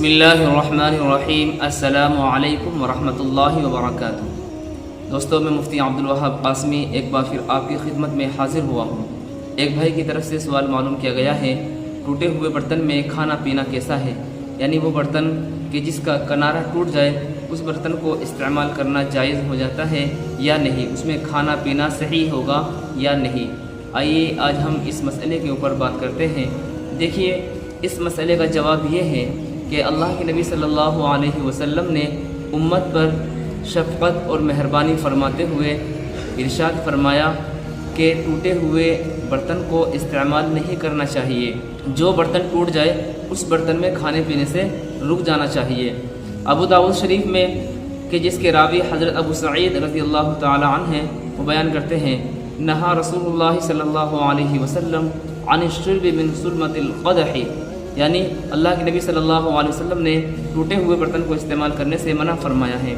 بسم اللہ الرحمن الرحیم۔ السلام علیکم ورحمۃ اللہ وبرکاتہ۔ دوستو، میں مفتی عبدالوہاب قاسمی ایک بار پھر آپ کی خدمت میں حاضر ہوا ہوں۔ ایک بھائی کی طرف سے سوال معلوم کیا گیا ہے، ٹوٹے ہوئے برتن میں کھانا پینا کیسا ہے؟ یعنی وہ برتن کہ جس کا کنارہ ٹوٹ جائے اس برتن کو استعمال کرنا جائز ہو جاتا ہے یا نہیں؟ اس میں کھانا پینا صحیح ہوگا یا نہیں؟ آئیے آج ہم اس مسئلے کے اوپر بات کرتے ہیں۔ دیکھیے، اس مسئلے کا جواب یہ ہے کہ اللہ کے نبی صلی اللہ علیہ وسلم نے امت پر شفقت اور مہربانی فرماتے ہوئے ارشاد فرمایا کہ ٹوٹے ہوئے برتن کو استعمال نہیں کرنا چاہیے۔ جو برتن ٹوٹ جائے اس برتن میں کھانے پینے سے رک جانا چاہیے۔ ابو داؤد شریف میں کہ جس کے راوی حضرت ابو سعید رضی اللہ تعالی عنہ ہیں، وہ بیان کرتے ہیں، نہا رسول اللہ صلی اللہ علیہ وسلم عن الشرب من سلمۃ القدح، یعنی اللہ کے نبی صلی اللہ علیہ وسلم نے ٹوٹے ہوئے برتن کو استعمال کرنے سے منع فرمایا ہے۔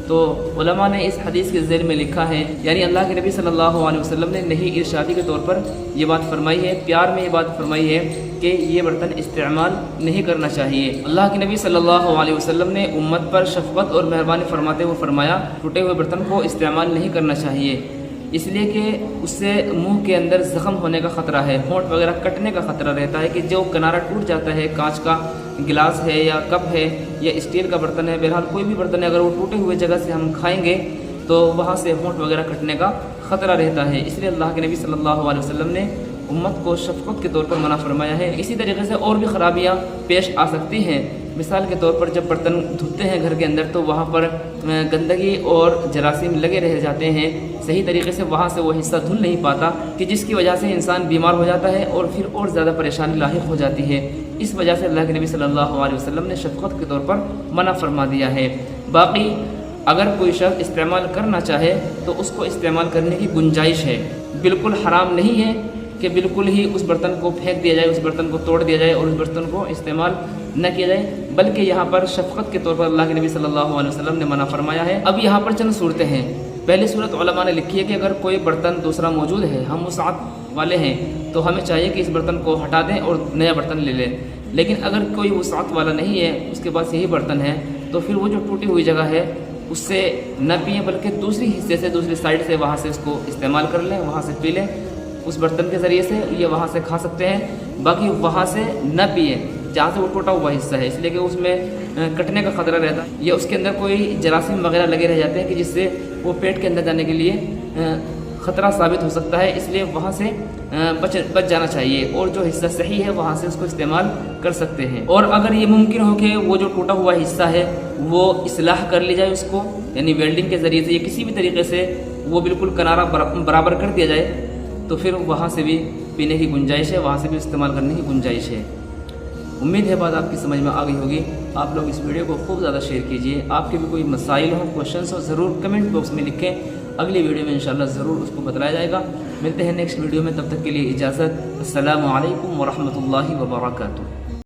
تو علماء نے اس حدیث کے ذیل میں لکھا ہے، یعنی اللہ کے نبی صلی اللہ علیہ وسلم نے نہیں ارشادی کے طور پر یہ بات فرمائی ہے، پیار میں یہ بات فرمائی ہے کہ یہ برتن استعمال نہیں کرنا چاہیے۔ اللہ کے نبی صلی اللہ علیہ وسلم نے امت پر شفقت اور مہربانی فرماتے ہوئے فرمایا ٹوٹے ہوئے برتن کو استعمال نہیں کرنا چاہیے، اس لیے کہ اس سے منہ کے اندر زخم ہونے کا خطرہ ہے، ہونٹ وغیرہ کٹنے کا خطرہ رہتا ہے کہ جو کنارہ ٹوٹ جاتا ہے، کانچ کا گلاس ہے یا کپ ہے یا اسٹیل کا برتن ہے، بہرحال کوئی بھی برتن ہے، اگر وہ ٹوٹے ہوئے جگہ سے ہم کھائیں گے تو وہاں سے ہونٹ وغیرہ کٹنے کا خطرہ رہتا ہے۔ اس لیے اللہ کے نبی صلی اللہ علیہ وسلم نے امت کو شفقت کے طور پر منع فرمایا ہے۔ اسی طریقے سے اور بھی خرابیاں پیش آ سکتی ہیں۔ مثال کے طور پر جب برتن دھوتے ہیں گھر کے اندر تو وہاں پر گندگی اور جراثیم لگے رہ جاتے ہیں، صحیح طریقے سے وہاں سے وہ حصہ دھل نہیں پاتا کہ جس کی وجہ سے انسان بیمار ہو جاتا ہے اور پھر اور زیادہ پریشانی لاحق ہو جاتی ہے۔ اس وجہ سے اللہ کے نبی صلی اللہ علیہ وسلم نے شفقت کے طور پر منع فرما دیا ہے۔ باقی اگر کوئی شخص استعمال کرنا چاہے تو اس کو استعمال کرنے کی گنجائش ہے، بالکل حرام نہیں ہے کہ بالکل ہی اس برتن کو پھینک دیا جائے، اس برتن کو توڑ دیا جائے اور اس برتن کو استعمال نہ کیا جائے، بلکہ یہاں پر شفقت کے طور پر اللہ کے نبی صلی اللہ علیہ وسلم نے منع فرمایا ہے۔ اب یہاں پر چند صورتیں ہیں۔ پہلی صورت علماء نے لکھی ہے کہ اگر کوئی برتن دوسرا موجود ہے، ہم وسعت والے ہیں، تو ہمیں چاہیے کہ اس برتن کو ہٹا دیں اور نیا برتن لے لیں۔ لیکن اگر کوئی وسعت والا نہیں ہے، اس کے پاس یہی برتن ہے، تو پھر وہ جو ٹوٹی ہوئی جگہ ہے اس سے نہ پئیں، بلکہ دوسری حصے سے، دوسری سائڈ سے وہاں سے اس کو استعمال کر لیں، وہاں سے پی لیں، اس برتن کے ذریعے سے یہ وہاں سے کھا سکتے ہیں۔ باقی وہاں سے نہ پئیں جہاں سے وہ ٹوٹا ہوا حصہ ہے، اس لیے کہ اس میں کٹنے کا خطرہ رہتا ہے یا اس کے اندر کوئی جراثیم وغیرہ لگے رہ جاتے ہیں کہ جس سے وہ پیٹ کے اندر جانے کے لیے خطرہ ثابت ہو سکتا ہے، اس لیے وہاں سے بچ جانا چاہیے، اور جو حصہ صحیح ہے وہاں سے اس کو استعمال کر سکتے ہیں۔ اور اگر یہ ممکن ہو کہ وہ جو ٹوٹا ہوا حصہ ہے وہ اصلاح کر لی جائے، اس کو یعنی ویلڈنگ کے ذریعے سے یا کسی بھی طریقے سے وہ بالکل کنارہ برابر کر دیا جائے، تو پھر وہاں سے بھی پینے کی گنجائش ہے، وہاں سے بھی استعمال کرنے کی گنجائش ہے۔ امید ہے بات آپ کی سمجھ میں آ گئی ہوگی۔ آپ لوگ اس ویڈیو کو خوب زیادہ شیئر کیجئے۔ آپ کے بھی کوئی مسائل ہوں، کوشچنس ہوں، ضرور کمنٹ باکس میں لکھیں، اگلی ویڈیو میں انشاءاللہ ضرور اس کو بتلایا جائے گا۔ ملتے ہیں نیکسٹ ویڈیو میں، تب تک کے لیے اجازت۔ السلام علیکم ورحمۃ اللہ وبرکاتہ۔